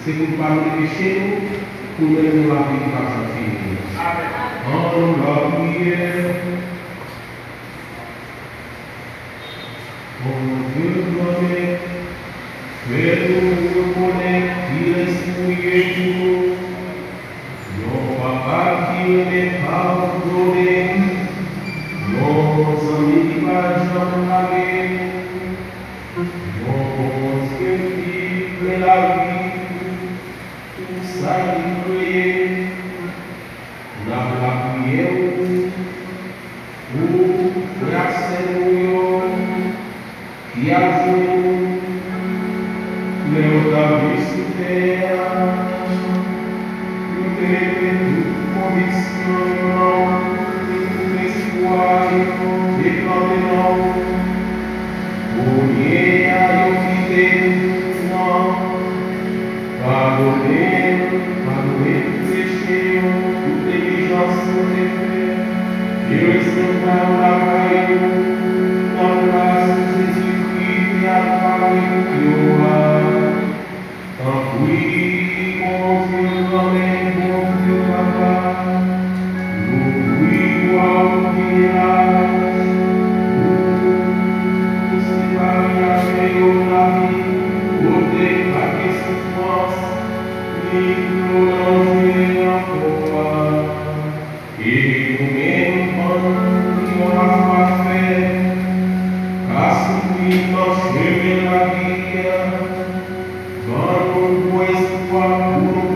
C'est pour parler de chez nous, pour mener la vie par sa fille. En la prière, mon Dieu donné, fais-nous reconnaître qu'il est souillé pour nous. Non, papa qui n'est pas pardonné, nos amis qui m'ont jamais allé, nos Dieu qui fait la vie. Ça y prier, dans la prière, pour grâce qui a joué, mais au début sur terre, nous tenons toute conviction, tout espoir, et maintenant, pour y aller, non. Pardonnez tout péché, toute négligence des faits, et restons la paix, dans la grâce de Jésus-Christ et à Paris qui aura. Tant oui, mon Dieu, grand-mère, mon Dieu, papa, nous prions au village, nous séparer avec la vie, pour déclarer souffrance. Et nous-mêmes, qui on a pas fait, car celui qui la vie, dans nos espoirs pour nous